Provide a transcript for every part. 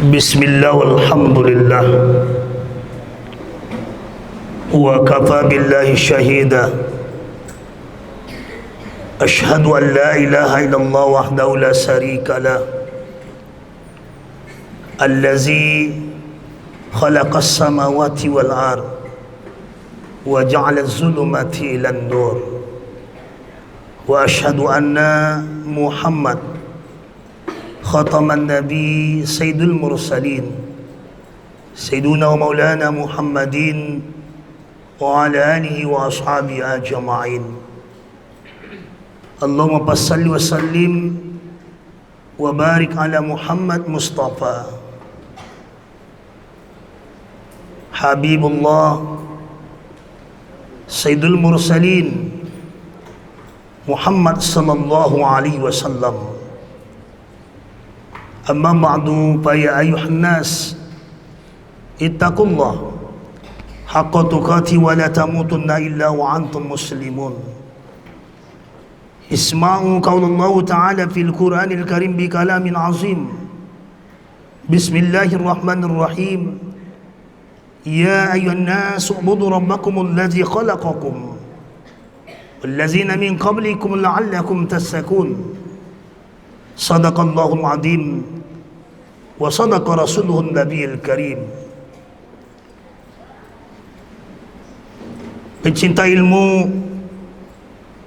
Bismillah walhamdulillah wa kafa billahi syahida ashhadu an la ilaha illallah wahdahu la syarika lah allazi khalaqas samawati wal ard wa ja'ala az-zulumati ilan nur wa ashhadu anna Muhammad khataman nabi sayyidul mursalin sayyiduna wa maulana Muhammadin wa ala alihi wa ashabihi ajma'in. Allahumma salli wa sallim wa barik ala Muhammad Mustafa Habibullah sayyidul mursalin Muhammad sallallahu alaihi wasallam. Amma ba'du fa ya ayuhan nas ittaqullah haqqa tuqati wa la tamutunna illa wa antum muslimun. Isma'u qaulallahu ta'ala fil Qur'anil Karim bi kalamin azim. Bismillahirrahmanirrahim. Ya ayuhan nas u'budu rabbakumul ladzi khalaqakum wal ladzina min qablikum la'allakum tattaqun. Sadaqallahul azim wa sadaqa rasuluhun nabiyil karim. Pencinta ilmu,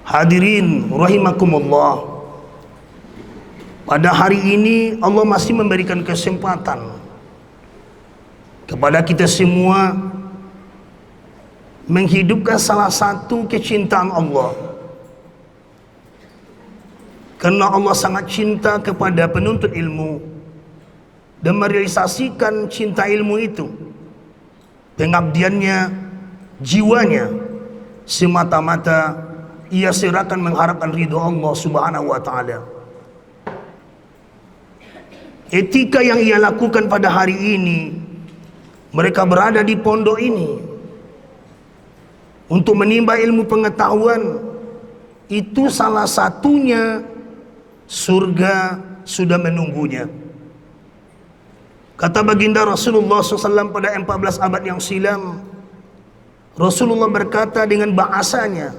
hadirin rahimakumullah, pada hari ini Allah masih memberikan kesempatan kepada kita semua menghidupkan salah satu kecintaan Allah, karena Allah sangat cinta kepada penuntut ilmu dan merealisasikan cinta ilmu itu, pengabdiannya, jiwanya semata-mata ia serahkan mengharapkan ridho Allah subhanahu wa ta'ala. Etika yang ia lakukan pada hari ini, mereka berada di pondok ini untuk menimba ilmu pengetahuan, itu salah satunya surga sudah menunggunya. Kata baginda Rasulullah SAW pada 14 abad yang silam, Rasulullah berkata dengan bahasanya,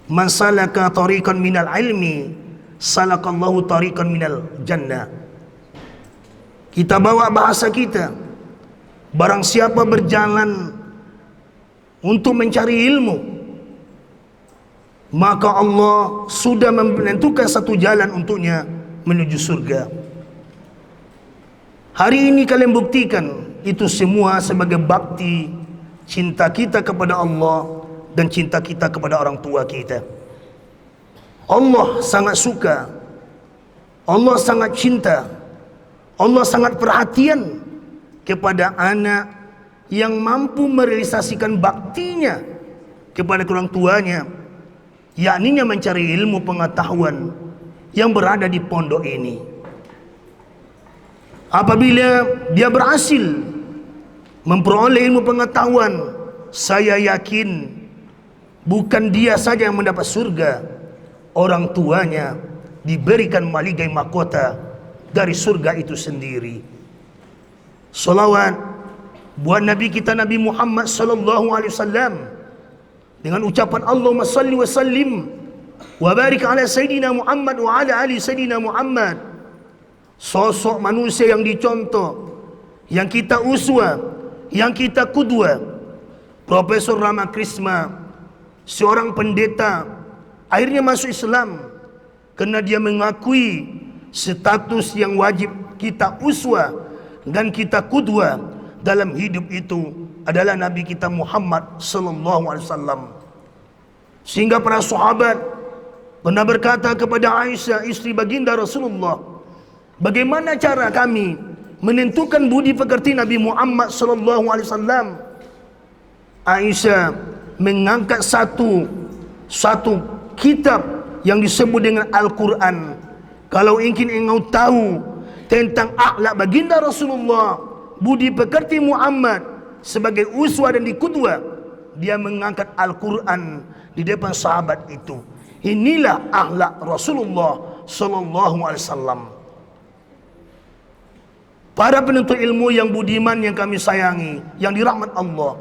man salaka tariqan minal ilmi salakallahu tariqan minal jannah. Kita bawa bahasa kita, barang siapa berjalan untuk mencari ilmu, maka Allah sudah menentukan satu jalan untuknya menuju surga. Hari ini kalian buktikan itu semua sebagai bakti cinta kita kepada Allah dan cinta kita kepada orang tua kita. Allah sangat suka, Allah sangat cinta, Allah sangat perhatian kepada anak yang mampu merealisasikan baktinya kepada orang tuanya, yakninya mencari ilmu pengetahuan yang berada di pondok ini. Apabila dia berhasil memperoleh ilmu pengetahuan, saya yakin bukan dia saja yang mendapat surga, orang tuanya diberikan maligai mahkota dari surga itu sendiri. Salawat buat Nabi kita Nabi Muhammad sallallahu alaihi wasallam dengan ucapan Allahumma salli wa sallim wa barik ala sayyidina Muhammad wa ala ali sayyidina Muhammad. Sosok manusia yang dicontoh, yang kita uswa, yang kita kudwa, Profesor Ramakrisma, seorang pendeta, akhirnya masuk Islam karena dia mengakui status yang wajib kita uswa dan kita kudwa dalam hidup itu adalah Nabi kita Muhammad sallallahu alaihi wasallam. Sehingga para sahabat pernah berkata kepada Aisyah, istri baginda Rasulullah, bagaimana cara kami menentukan budi pekerti Nabi Muhammad sallallahu alaihi wasallam? Aisyah mengangkat satu kitab yang disebut dengan Al-Quran. Kalau ingin engkau tahu tentang akhlak baginda Rasulullah, budi pekerti Muhammad sebagai uswah dan dikudwa, dia mengangkat Al-Quran di depan sahabat itu. Inilah akhlak Rasulullah sallallahu alaihi wasallam. Para penuntut ilmu yang budiman, yang kami sayangi, yang dirahmat Allah,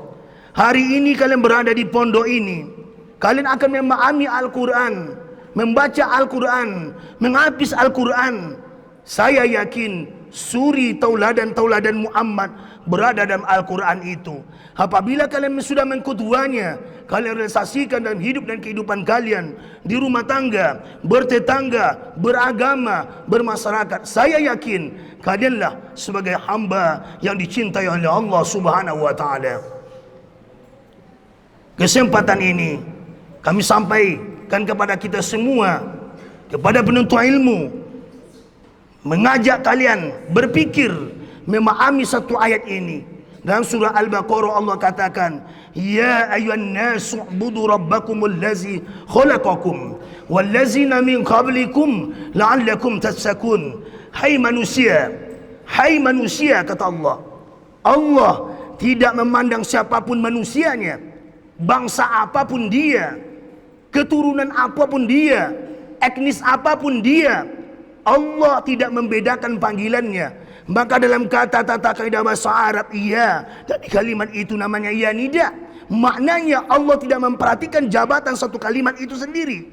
hari ini kalian berada di pondok ini, kalian akan memahami Al-Quran, membaca Al-Quran, menghafis Al-Quran. Saya yakin suri tauladan-tauladan Muhammad berada dalam Al-Quran itu. Apabila kalian sudah mengkutuanya, kalian realisasikan dalam hidup dan kehidupan kalian, di rumah tangga, bertetangga, beragama, bermasyarakat, saya yakin kalianlah sebagai hamba yang dicintai oleh Allah Subhanahu wa ta'ala. Kesempatan ini kami sampaikan kepada kita semua, kepada penuntut ilmu, mengajak kalian berpikir, memahami satu ayat ini. Dalam surah Al-Baqarah Allah katakan, ya ayyuhan nasu ubudu rabbakumul ladzi khalaqakum wallazina min qablikum la'allakum tattaqun. Hai manusia, kata Allah, Allah tidak memandang siapapun manusianya, bangsa apapun dia, keturunan apapun dia, etnis apapun dia. Allah tidak membedakan panggilannya. Maka dalam kata tata kaidah bahasa Arab, iya, dari kalimat itu namanya iya nida. Maknanya Allah tidak memperhatikan jabatan satu kalimat itu sendiri.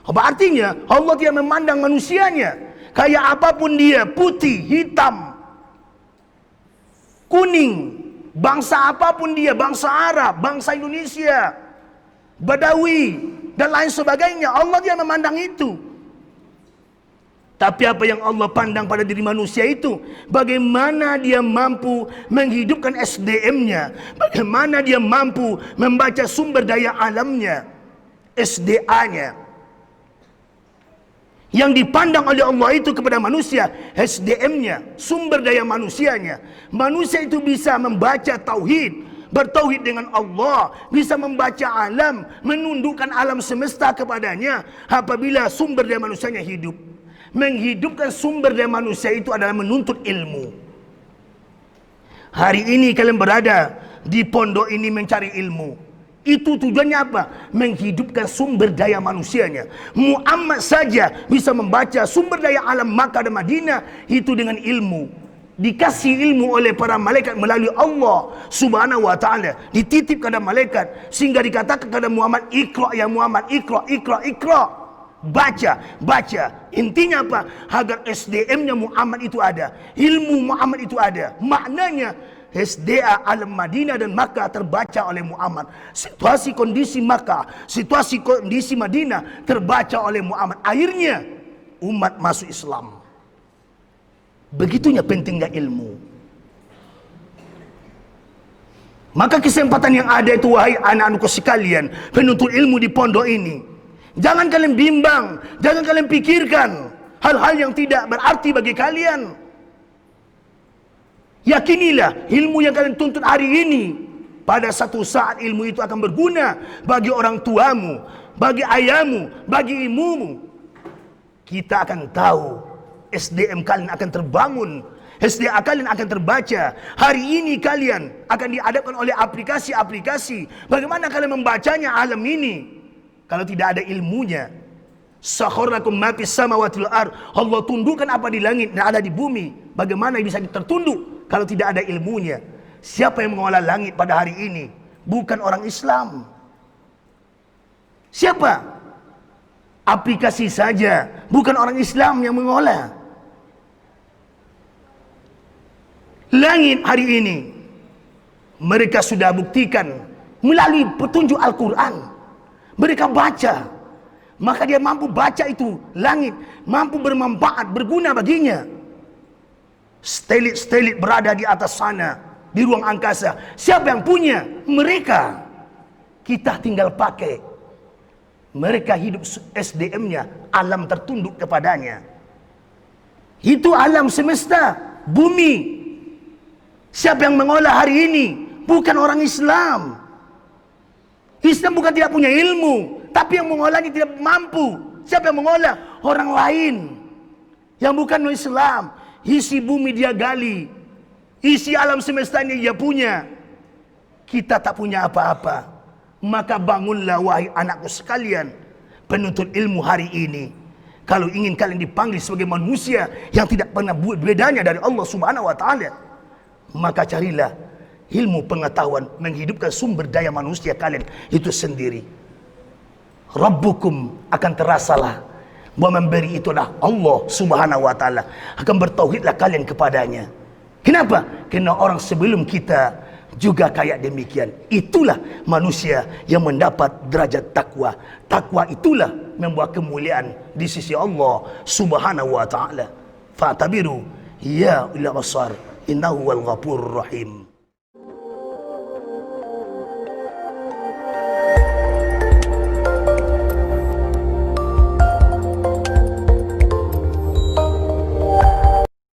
Apa artinya? Allah tidak memandang manusianya, kayak apapun dia, putih, hitam, kuning, bangsa apapun dia, bangsa Arab, bangsa Indonesia, Badawi, dan lain sebagainya. Allah tidak memandang itu. Tapi apa yang Allah pandang pada diri manusia itu, bagaimana dia mampu menghidupkan SDM-nya, bagaimana dia mampu membaca sumber daya alamnya, SDA-nya. Yang dipandang oleh Allah itu kepada manusia, SDM-nya, sumber daya manusianya. Manusia itu bisa membaca tauhid, bertauhid dengan Allah, bisa membaca alam, menundukkan alam semesta kepadanya apabila sumber daya manusianya hidup. Menghidupkan sumber daya manusia itu adalah menuntut ilmu. Hari ini kalian berada di pondok ini mencari ilmu. Itu tujuannya apa? Menghidupkan sumber daya manusianya. Muhammad saja bisa membaca sumber daya alam Makkah dan Madinah itu dengan ilmu. Dikasih ilmu oleh para malaikat melalui Allah Subhanahu wa ta'ala. Dititip kepada malaikat sehingga dikatakan kepada Muhammad, Iqra ya Muhammad, Iqra, Iqra, Iqra. Baca. Intinya apa? Agar SDM-nya Muhammad itu ada, ilmu Muhammad itu ada. Maknanya SDA alam Madinah dan Makkah terbaca oleh Muhammad. Situasi kondisi Makkah, situasi kondisi Madinah terbaca oleh Muhammad. Akhirnya umat masuk Islam. Begitunya pentingnya ilmu. Maka kesempatan yang ada itu, wahai anak-anakku sekalian, penuntut ilmu di pondok ini, jangan kalian bimbang, jangan kalian pikirkan hal-hal yang tidak berarti bagi kalian. Yakinilah ilmu yang kalian tuntut hari ini, pada satu saat ilmu itu akan berguna bagi orang tuamu, bagi ayahmu, bagi ibumu. Kita akan tahu SDM kalian akan terbangun, SDA kalian akan terbaca. Hari ini kalian akan dihadapkan oleh aplikasi-aplikasi. Bagaimana kalian membacanya alam ini kalau tidak ada ilmunya? Sakharakum ma fis samawati wal ard. Allah tundukkan apa di langit dan ada di bumi. Bagaimana bisa tertunduk kalau tidak ada ilmunya? Siapa yang mengolah langit pada hari ini? Bukan orang Islam. Siapa? Aplikasi saja, bukan orang Islam yang mengolah langit hari ini. Mereka sudah buktikan melalui petunjuk Al-Quran. Mereka baca, maka dia mampu baca itu langit, mampu bermanfaat, berguna baginya. Stelit-stelit berada di atas sana, di ruang angkasa. Siapa yang punya? Mereka. Kita tinggal pakai. Mereka hidup SDM-nya, alam tertunduk kepadanya. Itu alam semesta, bumi. Siapa yang mengolah hari ini? Bukan orang Islam. Islam bukan tidak punya ilmu, tapi yang mengolahnya tidak mampu. Siapa yang mengolah? Orang lain yang bukan Islam. Isi bumi dia gali, isi alam semesta ini dia punya. Kita tak punya apa-apa. Maka bangunlah wahai anakku sekalian, penuntut ilmu hari ini. Kalau ingin kalian dipanggil sebagai manusia yang tidak pernah bedanya dari Allah Subhanahu wa taala, maka carilah ilmu pengetahuan menghidupkan sumber daya manusia kalian itu sendiri. Rabbukum akan terasalah bahwa memberi itulah Allah Subhanahu wa taala. Akan bertauhidlah kalian kepadanya. Kenapa? Karena orang sebelum kita juga kayak demikian. Itulah manusia yang mendapat derajat takwa. Takwa itulah membawa kemuliaan di sisi Allah Subhanahu wa taala. Fa'tabiru ya ila basar innahu wal ghafurur rahim.